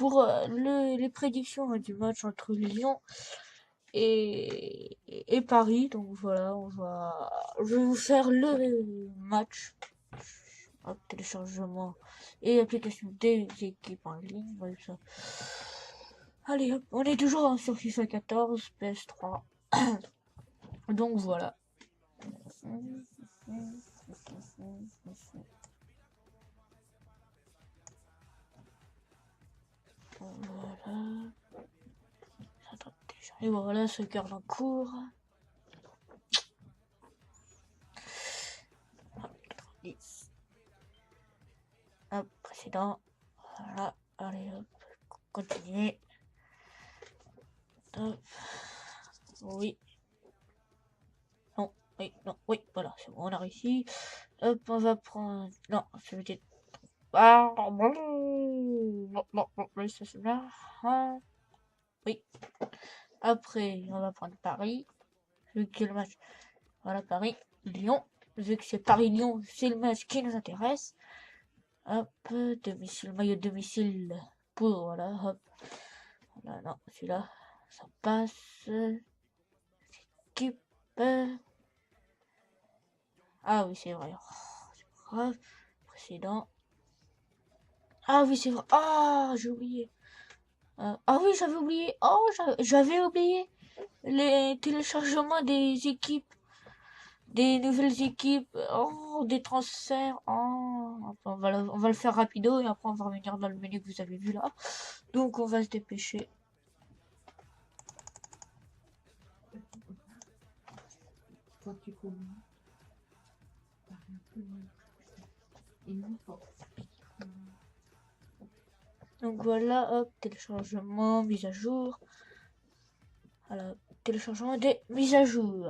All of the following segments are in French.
pour les prédictions du match entre Lyon et Paris. Donc voilà, je vais vous faire le match. Hop, téléchargement et application des équipes en ligne. Ouais, ça. Allez, hop, on est toujours sur FIFA 14, PS3. Donc voilà. Voilà. Attends, déjà. Et voilà, ce cœur en cours. Hop, précédent. Voilà. Allez, hop. Continuer. Hop. Oui. Non. Oui, non. Oui, voilà. C'est bon, on a réussi. Hop, on va prendre. Non, ça veut dire. Ah, non, oui, ça c'est bien. Ah, oui. Après, on va prendre Paris. Vu que le match. Voilà, Paris, Lyon. Vu que c'est Paris-Lyon, c'est le match qui nous intéresse. Hop, domicile, maillot de domicile pour, voilà, hop. Voilà, non, celui-là, ça passe. Équipe. Ah oui, c'est vrai. Oh, c'est pas grave. Précédent. Ah oui, c'est vrai. Ah, j'ai oublié. Ah oui, j'avais oublié. Oh, j'avais oublié les téléchargements des équipes, des nouvelles équipes, oh, des transferts. Oh, on va le faire rapido et après on va revenir dans le menu que vous avez vu là. Donc on va se dépêcher. Donc voilà, hop, téléchargement, mise à jour. Voilà, téléchargement des mises à jour.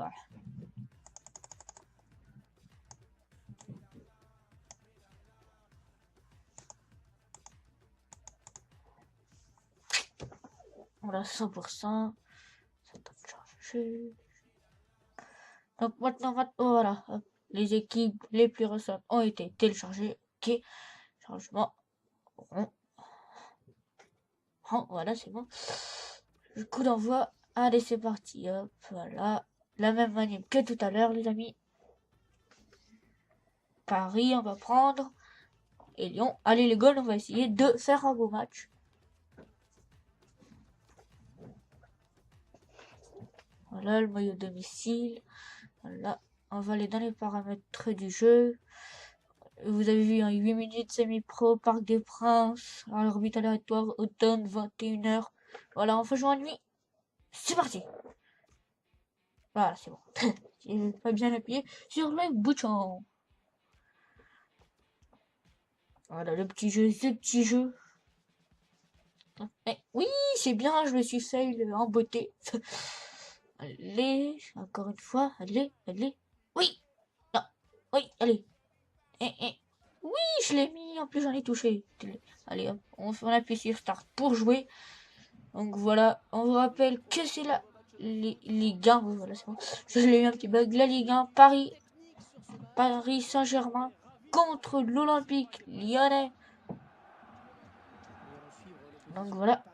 Voilà, 100%. Ça doit charger. Donc maintenant, voilà, hop, les équipes les plus récentes ont été téléchargées. Ok, changement. Voilà, c'est bon. Le coup d'envoi. Allez, c'est parti. Hop, voilà. La même manière que tout à l'heure, les amis. Paris, on va prendre. Et Lyon. Allez, les goals, on va essayer de faire un beau match. Voilà, le maillot domicile. Voilà. On va aller dans les paramètres du jeu. Vous avez vu, 8 minutes semi-pro, Parc des Princes, à l'orbite aléatoire, automne, 21h. Voilà, on fait jouer en nuit. C'est parti. Voilà, c'est bon. J'ai pas bien appuyé sur le bouton. Voilà, le petit jeu, ce petit jeu. Oui, c'est bien, je me suis fait en beauté. Allez, encore une fois, allez. Oui, non, oui, allez. Oui, je l'ai mis, en plus j'en ai touché. Allez, hop, on appuie sur Start pour jouer. Donc voilà, on vous rappelle que c'est la Ligue 1. Voilà, c'est bon. Je l'ai eu un petit bug. La Ligue 1, Paris Saint-Germain contre l'Olympique Lyonnais. Donc voilà.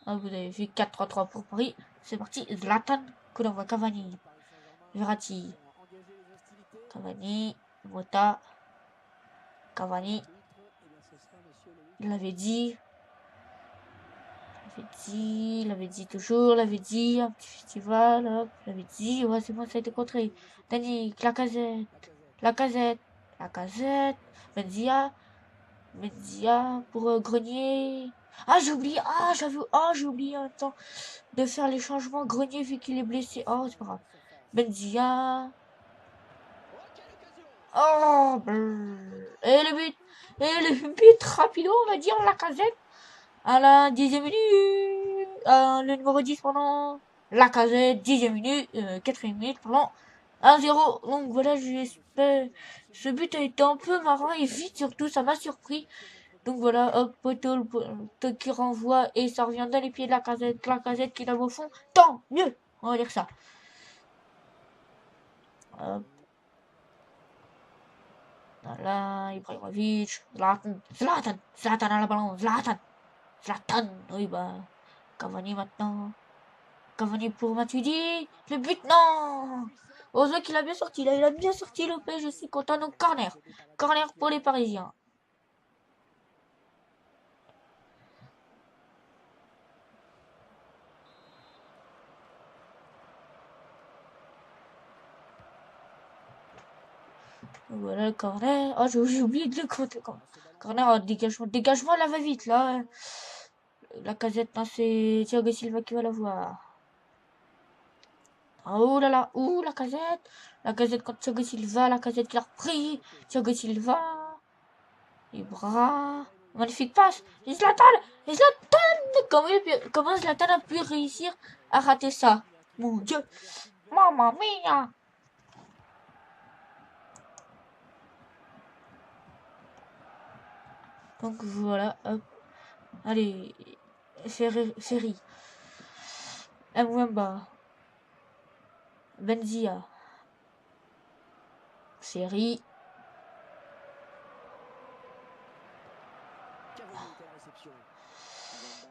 Ah, vous avez vu 4-3-3 pour Paris. C'est parti. Zlatan, coup d'envoi. Cavani, Verratti, Cavani, Mota, Cavani. Il l'avait dit. L'avait dit toujours, l'avait dit, un petit festival, hop, l'avait dit, ouais, c'est bon, ça a été contré. Dani, Lacazette, Benzia pour Grenier. Ah, j'ai oublié un temps de faire les changements Grenier vu qu'il est blessé. Oh, c'est pas grave. Benzia. Oh, et le but rapido, on va dire, Lacazette. À la 10e minute, le numéro 10, pendant Lacazette, 10e minute, 4e minute, pardon, 1-0. Donc voilà, j'espère. Ce but a été un peu marrant et vite, surtout, ça m'a surpris. Donc voilà, hop, poteau qui renvoie et ça revient dans les pieds de Lacazette qui est au fond. Tant mieux, on va dire ça. Hop. Voilà, Ibrahimovic, Zlatan à la ballon, Zlatan. Zlatan, oui bah. Cavani maintenant. Cavani pour Matuidi. Le but, non. Heureusement qu'il a bien sorti. Là, il a bien sorti Lopez. Je suis content. Donc corner. Corner pour les Parisiens. Voilà le corner. Oh, j'ai oublié de le compter. Corner, dégagement. Dégagement, là, va vite, là. La casette, non, c'est Thiago Silva qui va la voir. Oh là là, ouh, la casette. La casette contre Thiago Silva. La casette qui l'a repris. Thiago Silva. Les bras. Magnifique passe. Et Zlatan. Et Zlatan. Comment Zlatan a pu réussir à rater ça? Mon Dieu. Mamma mia. Donc voilà, hop. Allez, Ferry. Mwemba. Benzia. Ferry.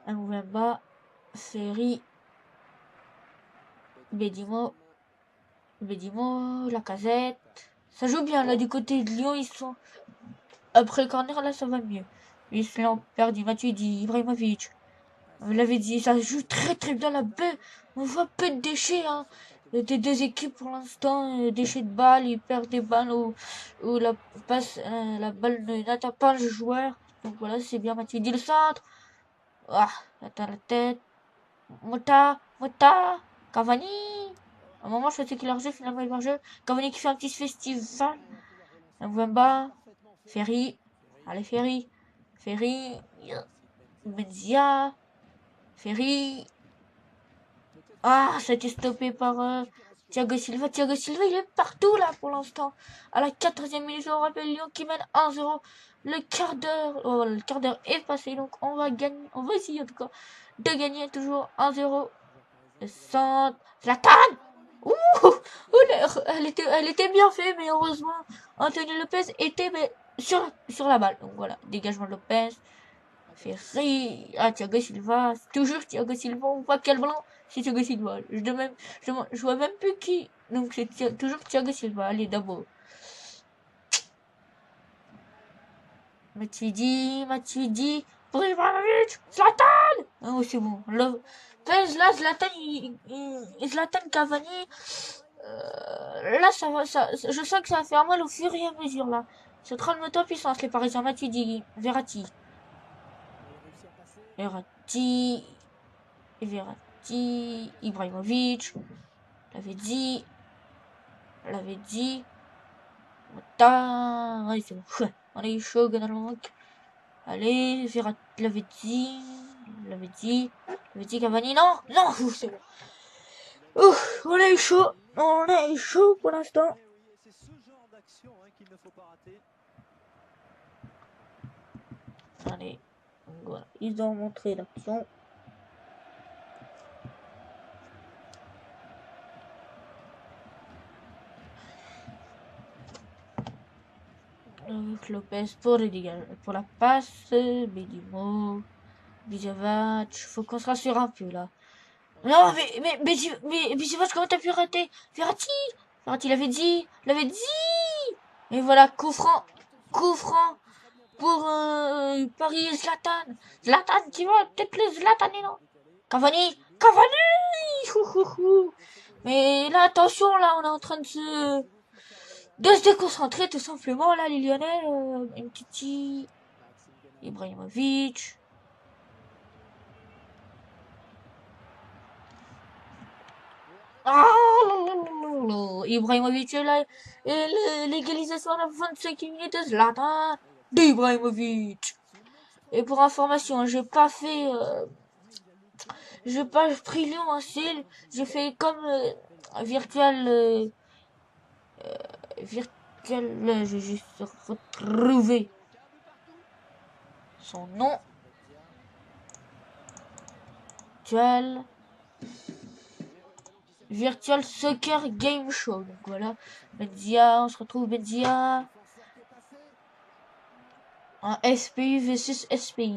Mwemba. Ferry. Bedimo. Lacazette. Ça joue bien là du côté de Lyon, ils sont. Après le corner là ça va mieux. Ils se l'ont perdu. Matuidi, Ibrahimovic. Vous l'avez dit, ça joue très très bien la baie. On voit peu de déchets hein. Des deux équipes pour l'instant, déchets de balles, ils perdent des balles où la balle n'atteint pas le joueur. Donc voilà, c'est bien Matuidi le centre. Ah, atteint la tête. Mota, Cavani. À un moment, je pensais qu'il a rejeu, finalement il jeu. Cavani qui fait un petit festival. Mwemba, Ferry. Allez, Ferry. Benzia. Ferry. Ah, ça a été stoppé par Thiago Silva. Thiago Silva, il est partout là pour l'instant. À la 4e minute, on rappelle Lyon qui mène 1-0. Le quart d'heure est passé, donc on va gagner. On va essayer en tout cas de gagner toujours 1-0. Le centre. Zlatan! Ouh, elle était bien faite, mais heureusement, Anthony Lopez était sur la balle. Donc voilà, dégagement de Lopez. Ferry. Ah, Thiago Silva. Toujours Thiago Silva. On voit quel blanc. C'est Thiago Silva. Je vois même plus qui. Donc c'est toujours Thiago Silva. Allez, d'abord. Matuidi. Pour Ibrahimovic. Zlatan! Oh, c'est bon. Là, Zlatan Cavani. Là, je sens que ça va faire mal au fur et à mesure, là. C'est en train de monter en puissance, les Parisiens. Matuidi, Verratti, Ibrahimovic. L'avait dit. Ouais, c'est bon. On est chaud, Gonalonk. Allez, Verratti, l'avait dit, Cavani. Non, c'est bon. Ouf, on est chaud pour l'instant. Allez, voilà, ils ont montré l'action. Lopez pour la passe, Bedimo, Bijevac, faut qu'on se rassure un peu là. Non, mais Bijevac, comment t'as pu rater? Verratti l'avait dit. Et voilà, coup franc pour Paris et Zlatan qui va peut-être le Zlatan, non? Cavani. Mais là, attention, là, on est en train de se déconcentrer tout simplement. Là, les Lyonnais, une petite Ibrahimovic. Ibrahimovic là, et l'égalisation à la 25 minutes de Zlatan d'Ibrahimovic. Et pour information, j'ai pas pris Lyon en style, j'ai fait comme virtuel, je vais juste retrouver son nom. Virtual Soccer Game Show. Donc voilà, Benzia, on se retrouve Benzia. En SPU versus SPU.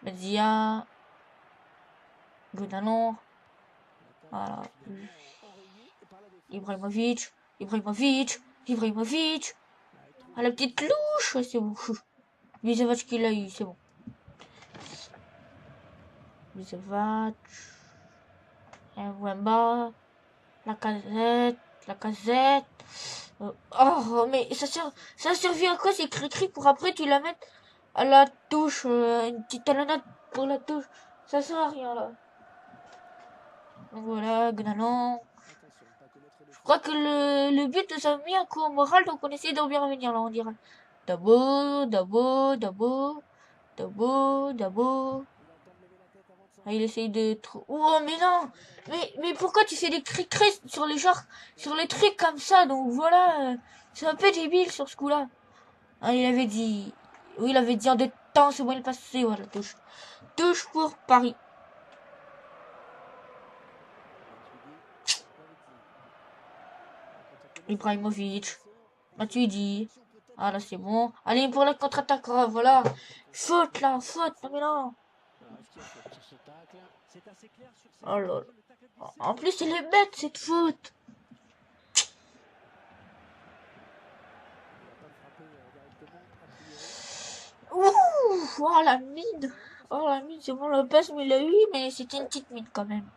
Benzia. Gonalon. Voilà. Ibrahimovic. Ibrahimovic. Ibrahimovic. Ah, la petite louche. C'est bon. Bisevac qui l'a eu, c'est bon. Bisevac. Wemba. La casette. Oh, mais ça servit à quoi ces cris pour après tu la mettes à la touche, une petite talonnade pour la touche. Ça sert à rien là. Donc voilà, Gnalon. Je crois que le but nous a mis un coup au moral, donc on essaie d'en bien revenir là, on dirait. Dabo, Dabo, Dabo, Dabo, Dabo. Ah, il essaye de... Oh, mais non. Mais pourquoi tu fais des cris sur les genres, sur les trucs comme ça? Donc voilà, c'est un peu débile sur ce coup-là. Ah, il avait dit... Oui, il avait dit en deux temps, c'est bon, il est passé. Voilà, touche. Touche pour Paris. Ibrahimovic. Matuidi. Ah, là, c'est bon. Allez, pour la contre-attaque, voilà. Faute, là, faute. Non, mais non. Oh là là. En plus, il est bête, cette faute. Ouh, oh la mine. Oh la mine, c'est bon, le passe, mais il l'a eu, mais c'était une petite mine quand même.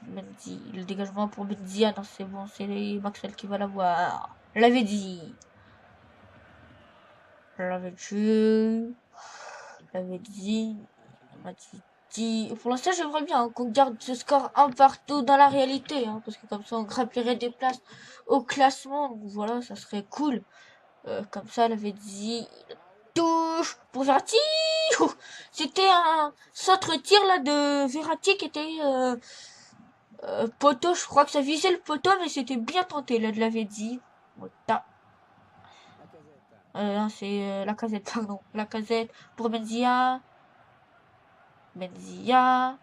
Mendy, le dégagement pour Benzia, non c'est bon, c'est Maxwell qui va l'avoir. Je l'avais dit. Je l'avais dit. Je l'avais dit. On m'a dit. Pour l'instant, j'aimerais bien qu'on garde ce score un partout dans la réalité, hein, parce que comme ça, on grimperait des places au classement. Donc voilà, ça serait cool. Comme ça, elle avait dit. Touche pour Verratti. C'était un centre tir là de Verratti qui était poteau. Je crois que ça visait le poteau, mais c'était bien tenté. Là, je l'avais dit. Voilà. Non, c'est la casette, pardon. La casette pour Benzia. Benzia.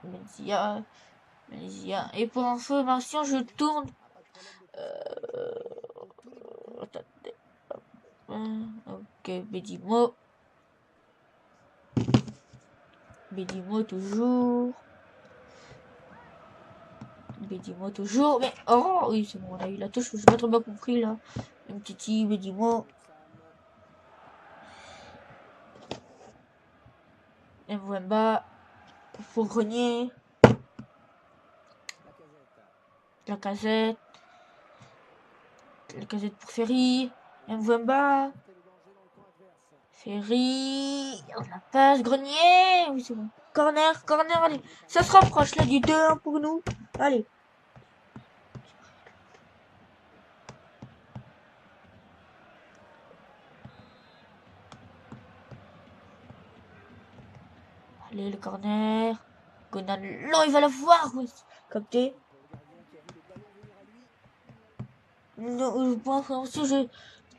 Benzia. Benzia. Et pour information, je tourne. Ok, Bedimo. Bedimo toujours. Bedimo toujours. Mais oh oui, c'est bon, on a eu la touche. Je n'ai pas trop bien compris là. Un petit Bedimo. Mwemba. Pour Grenier. La casette. La casette pour Ferry. Mwemba. Ferry. On la passe. Grenier. Oui, c'est bon. Corner, corner, allez. Ça se rapproche là du 2-1 pour nous. Allez. Allez, le corner. Gonalon, il va la voir. Oui. Capté. Non, je pense aussi, je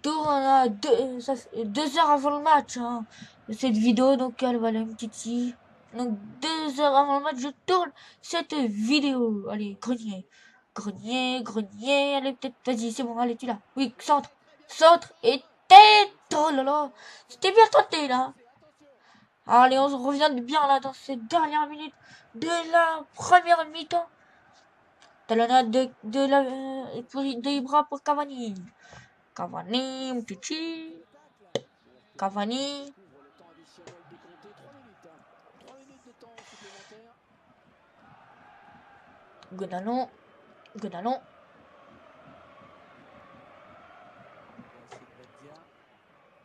tourne à 2 heures avant le match. Hein, cette vidéo, donc elle va aller une petite. Donc 2 heures avant le match, je tourne cette vidéo. Allez, grenier. Grenier, grenier. Allez, peut-être, vas-y, c'est bon, allez, tu l'as. Oui, centre. Centre et tête. Oh là là. C'était bien tenté, là. Allez, on se revient bien, là, dans ces dernières minutes de la première mi-temps. Talonnade de Ibra pour Cavani. Cavani, Mtucci. Cavani. Gonalon. Gonalon.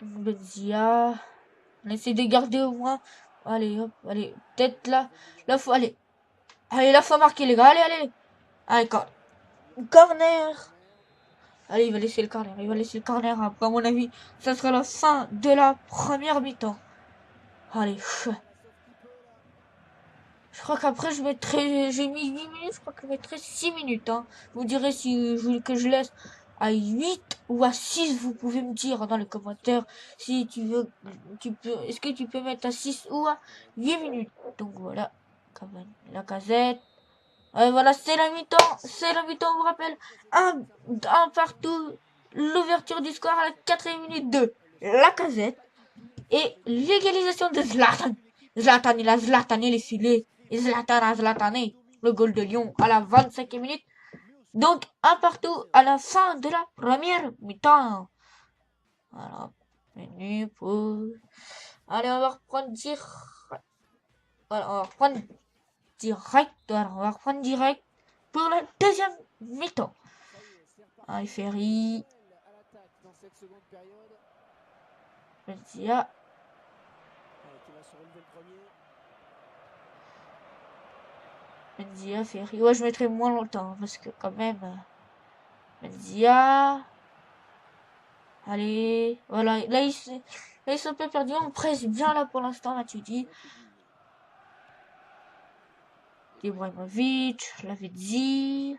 Benzia. On essaie de garder au moins. Allez, hop, allez. Peut-être là. Là, faut. Allez. Allez, là, faut marquer, les gars. Allez, allez. Allez, corner. Allez, il va laisser le corner. Il va laisser le corner. Après, à mon avis, ça sera la fin de la première mi-temps. Allez. Je crois qu'après, je mettrai. J'ai mis 8 minutes. Je crois que je mettrai 6 minutes. Hein. Vous direz si je voulez que je laisse à 8 ou à 6. Vous pouvez me dire dans les commentaires si tu veux. Est-ce que tu peux mettre à 6 ou à 8 minutes. Donc voilà. La casette. Voilà, c'est la mi-temps. C'est la mi-temps, on vous rappelle. Un partout. L'ouverture du score à la 4e minute de la casette. Et l'égalisation de Zlatan. Zlatan, il a Zlatané les filets. Et Zlatan a Zlatané le goal de Lyon à la 25e minute. Donc, un partout à la fin de la première mi-temps. Voilà. Menu, pause. Allez, on va reprendre direct. Voilà, on va reprendre direct. Voilà, on va reprendre direct pour la deuxième mi-temps. Allez, Ferry. Benzia. Benzia, Ferry. Ouais, je mettrai moins longtemps parce que quand même. Benzia. Allez. Voilà. Là, ils sont un peu perdus. On presse bien là pour l'instant, là, tu dis. Ibrahimovic, je l'avais dit.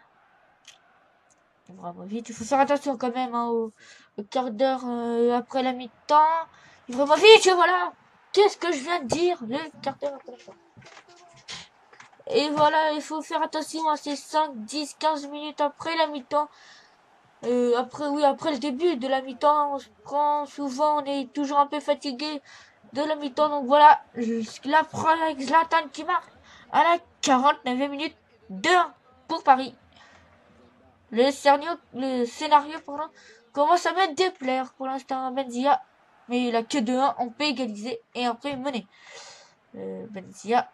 Ibrahimovic, il faut faire attention quand même hein, au quart d'heure après la mi-temps. Ibrahimovic, et voilà. Qu'est-ce que je viens de dire? Le quart d'heure après la mi-temps. Et voilà, il faut faire attention à ces 5, 10, 15 minutes après la mi-temps. Après le début de la mi-temps, on se prend souvent, on est toujours un peu fatigué de la mi-temps. Donc voilà, la preuve avec Zlatan qui marque à la 49e minute, 2-1 pour Paris. Le scénario commence à me déplaire pour l'instant. Benzia, mais il a que 2-1, on peut égaliser et après mener. Benzia,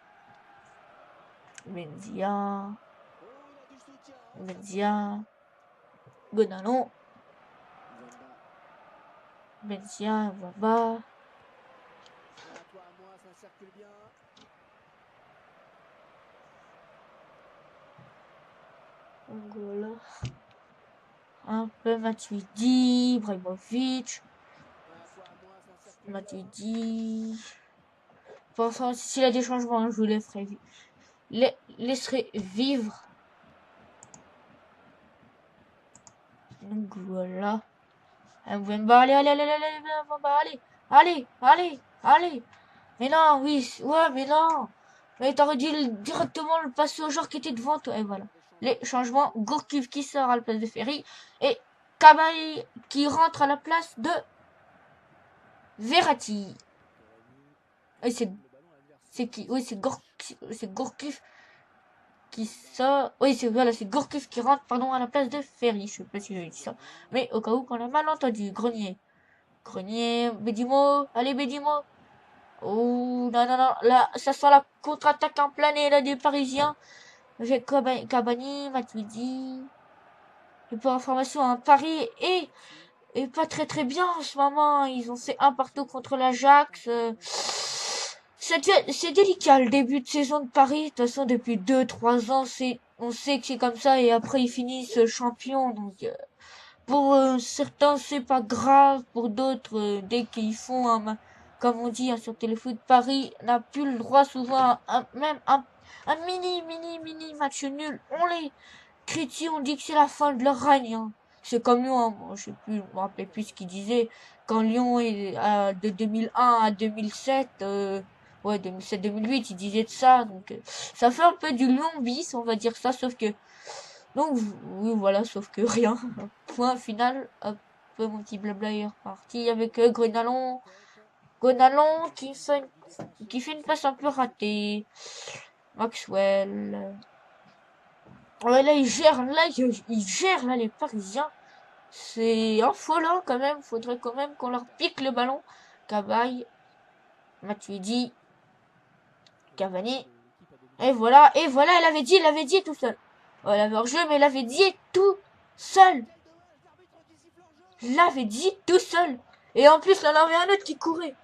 Gonalon, Benzia, Wamba. Voilà. Un peu Matuidi, Ibrahimovic. Matuidi. Enfin, s'il y a des changements, je vous les ferai laisserai vivre. Donc voilà. Mbemba, allez. Mais non, oui, ouais, mais non. Mais t'aurais dû directement le passer au joueur qui était devant toi. Et voilà. Les changements. Gourcuff qui sort à la place de Ferry. Et Cabaye qui rentre à la place de Verratti. Et c'est qui? Oui, c'est Gourcuff qui sort. Oui, c'est Gourcuff qui rentre, pardon, à la place de Ferry. Je sais pas si j'ai dit ça. Mais au cas où qu'on a mal entendu. Grenier, Bédimo. Allez, Bédimo. Oh, non. Là, ça sent la contre-attaque en plané, là, des Parisiens. Avec Cabani, Matuidi. Et pour information, hein, Paris est pas très bien en ce moment. Ils ont fait un partout contre l'Ajax. C'est délicat le début de saison de Paris. De toute façon, depuis 2-3 ans, on sait que c'est comme ça. Et après, ils finissent champions. Donc, pour certains, c'est pas grave. Pour d'autres, dès qu'ils font comme on dit hein, sur Téléfoot, Paris n'a plus le droit souvent même un mini match nul. On les critique, on dit que c'est la fin de leur règne. Hein. C'est comme Lyon, hein. Moi, je me rappelle plus ce qu'il disait. Quand Lyon est de 2001 à 2007, 2007-2008, il disait de ça. Donc, ça fait un peu du Lyon bis, on va dire ça, sauf que donc, oui, voilà, sauf que rien. Point final. Hop, mon petit blabla est reparti avec Gonalon. Qui fait une passe un peu ratée. Maxwell. Ouais, là, ils gèrent, là, les Parisiens. C'est affolant, quand même. Faudrait quand même qu'on leur pique le ballon. Cabaye. Matuidi. Cavani. Et voilà, il avait dit tout seul. Ouais, il avait hors-jeu, mais il avait dit tout seul. L'avait dit tout seul. Et en plus, là, il y en avait un autre qui courait.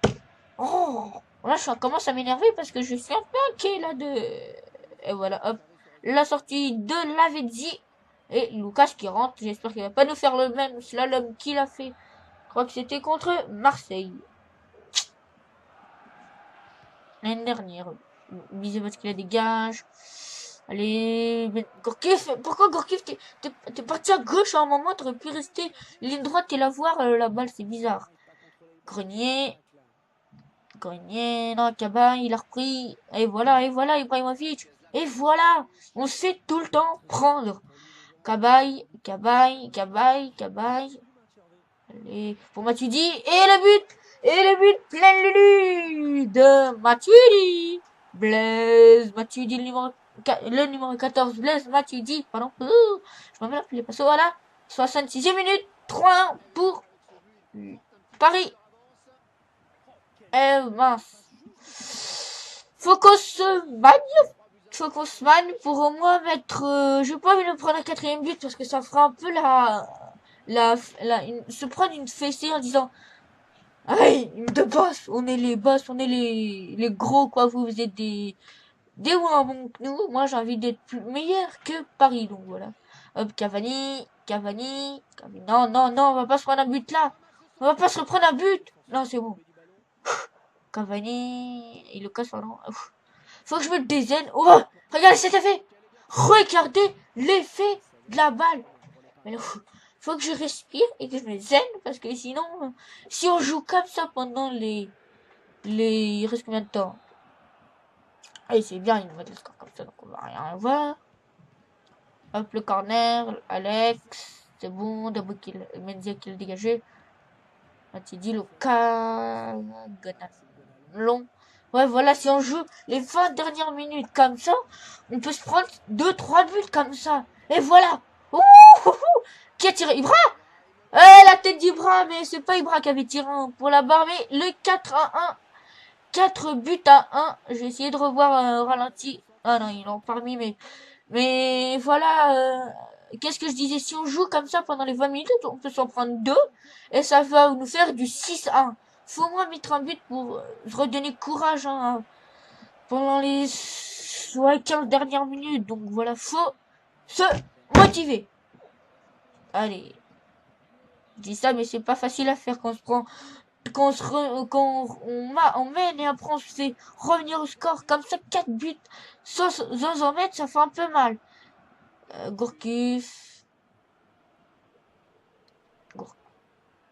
Oh, là, je commence à m'énerver parce que je suis un peu inquiet, là, de... Et voilà, hop. La sortie de Lavezzi. Et Lucas qui rentre. J'espère qu'il va pas nous faire le même slalom qu'il a fait. Je crois que c'était contre Marseille. L'année dernière. Bisous parce qu'il a des gages. Allez, Gourcuff, pourquoi Gourcuff, t'es parti à gauche à un moment, t'aurais pu rester ligne droite et la voir, la balle, c'est bizarre. Grenier, non, Cabaye, il a repris, et voilà, Ibrahimovic, et voilà, on sait tout le temps prendre. Cabaye, allez, pour Matuidi, et le but, Et le but plein Lulu de Matuidi. Blaise Matuidi, le numéro 14, Blaise Matuidi, pardon. Je m'en vais l'appeler parce que voilà. 66e minute, 3-1 pour Paris. Mince. Focusman pour au moins mettre... j'ai pas envie de prendre un quatrième but parce que ça fera un peu se prendre une fessée en disant aïe, de boss, on est les boss, on est les gros quoi, vous êtes des moins bons que nous. Moi j'ai envie d'être plus meilleur que Paris, donc voilà. Hop, Cavani. Non, non, non, on va pas se prendre un but là. On va pas se reprendre un but. Non, c'est bon. Cavani, il le casse, pardon. Faut que je me dézaine. Oh, regardez cet effet. Regardez l'effet de la balle. Mais là, faut que je respire et que je me zen parce que sinon, si on joue comme ça pendant il reste combien de temps? Allez, c'est bien, ils nous mettent le score comme ça, donc on va rien voir. Hop, le corner, Alex, c'est bon, d'abord Menzia qui l'a dégagé. Matuidi, Lucas, long. Ouais, voilà, si on joue les 20 dernières minutes comme ça, on peut se prendre 2-3 buts comme ça. Et voilà. Ouh, qui a tiré? Ibra? La tête d'Ibra, mais c'est pas Ibra qui avait tiré pour la barre, mais le 4-1. 4 buts à 1. J'ai essayé de revoir ralenti. Ah non, ils l'ont parmi, mais voilà. Qu'est-ce que je disais? Si on joue comme ça pendant les 20 minutes, on peut s'en prendre 2. Et ça va nous faire du 6-1. Faut au moins mettre un but pour se redonner courage hein, pendant les 15 dernières minutes. Donc voilà, faut se motiver. Allez. Je dis ça, mais c'est pas facile à faire quand on se prend on mène et après on se fait revenir au score comme ça 4 buts sans en mettre, ça fait un peu mal. Gourcuff,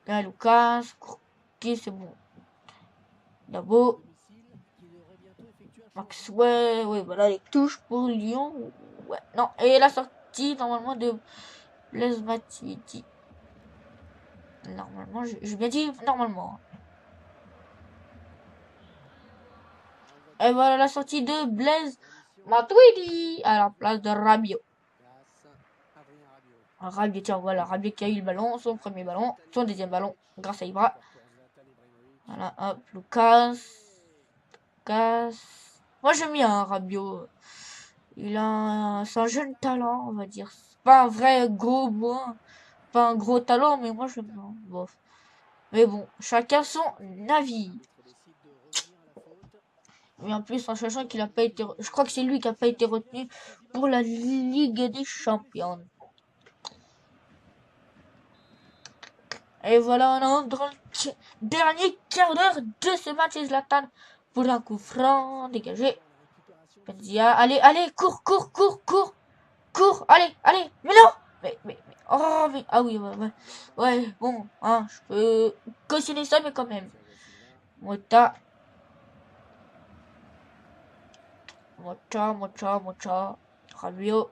Lucas, Gourcuff, c'est bon. Dabo, Maxwell, ouais, voilà les touches pour Lyon. Ouais, non, et la sortie normalement de Blaise Matuidi. Normalement, j'ai bien dit normalement. Et voilà la sortie de Blaise Matuidi à la place de Rabiot. Rabiot, tiens, voilà, Rabiot qui a eu le ballon, son premier ballon, son deuxième ballon, grâce à Ibra. Voilà, hop, Lucas. Moi j'aime bien Rabiot. C'est un jeune talent, on va dire. C'est pas un vrai gros bois, pas un gros talent, mais moi j'aime bien. Bof. Mais bon, chacun son avis. Mais en plus, en sachant qu'il a pas été, je crois que c'est lui qui a pas été retenu pour la Ligue des Champions. Et voilà, on est dans le dernier quart d'heure de ce match. Et Zlatan pour un coup franc dégagé. Benzia, allez, cours, allez, mais non, oh, mais, ah oui, ouais, bon, hein, je peux cautionner ça, mais quand même. Mota, Rabiot.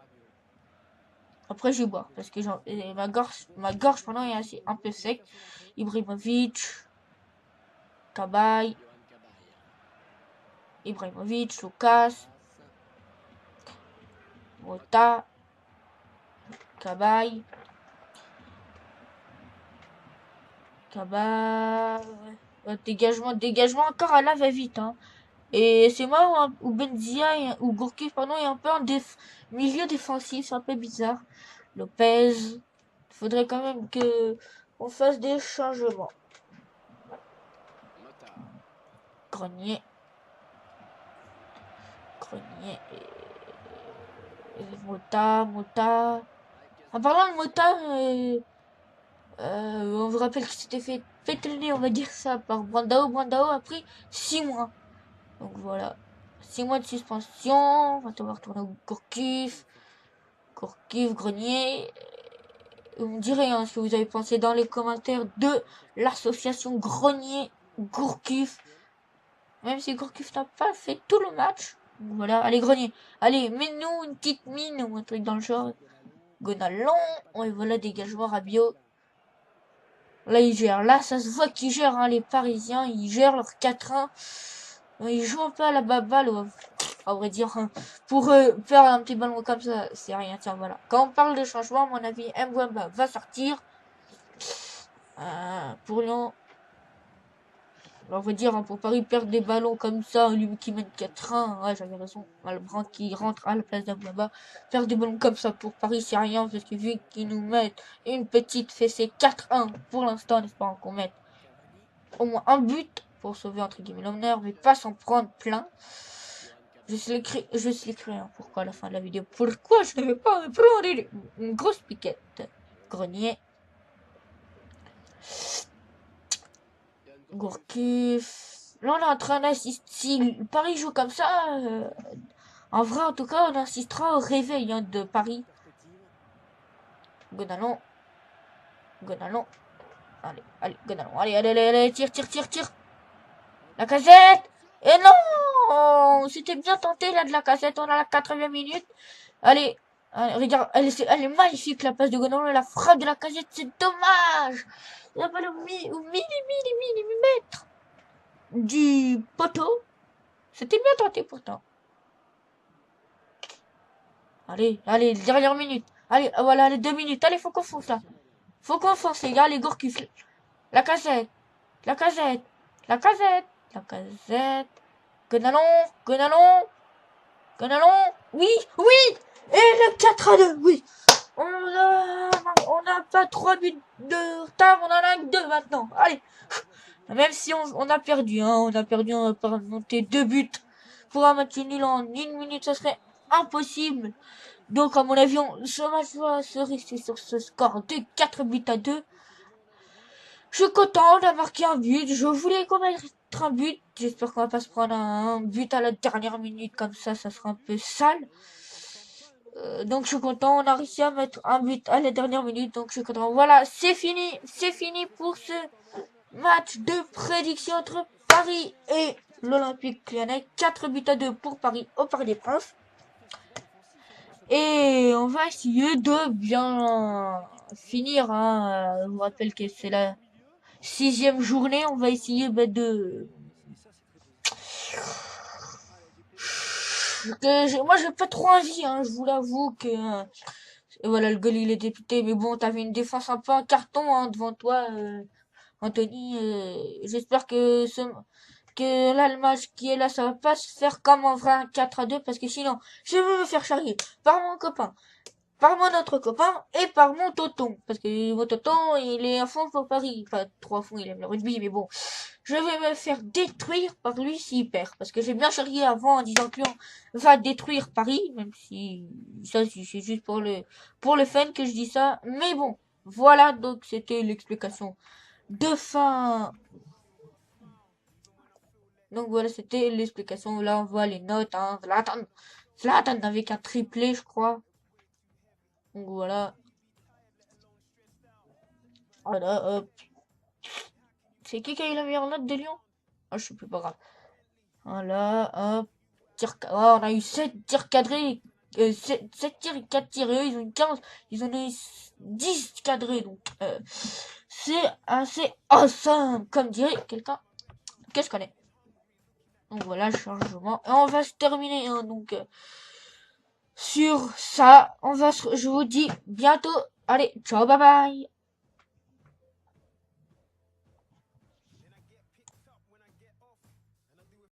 Après, je vais boire parce que ma gorge pendant est assez un peu sec. Ibrahimovic, Cabaye, Lucas, Mota, Cabaye, dégagement encore à la va-vite, hein. Et c'est moi où Benzia ou Gourcuff, pardon, est un peu en milieu défensif, c'est un peu bizarre. Lopez, il faudrait quand même que on fasse des changements. Grenier et Mota. En parlant de Mota, on vous rappelle qu'il s'était fait péter on va dire ça, par Brandao. Brandao a pris 6 mois. Donc voilà. 6 mois de suspension. On va devoir retourner au Gourcuff, Grenier. Vous me direz hein, ce que vous avez pensé dans les commentaires de l'association Grenier-Gourcuff. Même si Gourcuff n'a pas fait tout le match. Donc voilà, allez Grenier. Allez, mets-nous une petite mine ou un truc dans le genre. Gonalon. Et voilà, dégagement Rabiot. Là, ils gèrent. Là, ça se voit qu'ils gèrent, hein, les Parisiens. Ils gèrent leur 4-1. Ils jouent un peu à la baballe, à vrai dire. Hein. Pour faire un petit ballon comme ça, c'est rien. Tiens, voilà. Quand on parle de changement, à mon avis, Mbemba va sortir. Pour Lyon, on va dire, hein, pour Paris perdre des ballons comme ça, lui qui mène 4-1, ouais, j'avais raison. Malbranc qui rentre à la place d'Ambaba. Perdre des ballons comme ça pour Paris, c'est rien, parce que vu qu'ils nous mettent une petite fessée 4-1 pour l'instant, n'est-ce pas, qu'on mette au moins un but pour sauver entre guillemets l'honneur, mais pas s'en prendre plein. Je suis écrit, hein, pourquoi à la fin de la vidéo. Pourquoi je ne vais pas me prendre une grosse piquette. Grenier. Gourcuff. Là, on est en train d'assister. Si Paris joue comme ça, en vrai, en tout cas, on assistera au réveil, hein, de Paris. Gonalon. Gonalon. Allez, Gonalon. Allez, tire. La casette. Et non, c'était bien tenté, là, de la cassette. On a la 80e minute. Allez, regarde, elle est magnifique, la passe de Gonalon. La frappe de la casette, c'est dommage. Il a pas le millimètre du poteau. C'était bien tenté pourtant. Allez, dernière minute. Allez, voilà, les 2 minutes. Allez, faut qu'on fonce là. Faut qu'on fonce, les gars, les Gourcuff. La casette. Gonalon. Oui. Et le 4-2, oui. On n'a pas 3 buts de retard, on en a que 2 maintenant. Allez. Même si on a perdu, hein, on va pas remonter 2 buts. Pour un match nul en 1 minute, ça serait impossible. Donc, à mon avis, ce match va se rester sur ce score de 4-2. Je suis content d'avoir marqué un but. Je voulais qu'on mette un but. J'espère qu'on va pas se prendre un but à la dernière minute comme ça sera un peu sale. Donc, je suis content. On a réussi à mettre un but à la dernière minute. Donc, je suis content. Voilà, c'est fini pour ce match de prédiction entre Paris et l'Olympique Lyonnais. 4-2 pour Paris au Parc des Princes. Et on va essayer de bien finir. Hein. Je vous rappelle que c'est la 6e journée. On va essayer de... Moi, j'ai pas trop envie. Hein. Je vous l'avoue que... et voilà, le goal, il est député. Mais bon, t'avais une défense un peu en carton, hein, devant toi, Anthony. J'espère que là, le match qui est là, ça va pas se faire comme en vrai un 4-2. Parce que sinon, je vais me faire charrier par mon copain. Par mon autre copain et par mon tonton. Parce que mon tonton, il est à fond pour Paris. Enfin, trop à fond, il aime le rugby, mais bon. Je vais me faire détruire par lui s'il perd. Parce que j'ai bien charrié avant en disant que Lyon va détruire Paris. Même si ça, c'est juste pour le fun que je dis ça. Mais bon. Voilà, donc c'était l'explication de fin. Donc voilà, c'était l'explication. Là, on voit les notes, hein. Zlatan avec un triplé, je crois. Donc voilà. Voilà, hop. C'est qui a eu la meilleure note de Lyon? Ah, je sais plus, pas grave. Voilà, hop. On a eu 7 tirs cadrés. 7 tirs et 4 tirs. Et eux, ils ont eu 15. Ils en ont eu 10 cadrés. Donc, c'est assez awesome. Comme dirait quelqu'un que je connais. Donc voilà, le chargement. Et on va se terminer. Hein, donc, sur ça, je vous dis bientôt. Allez, ciao, bye bye.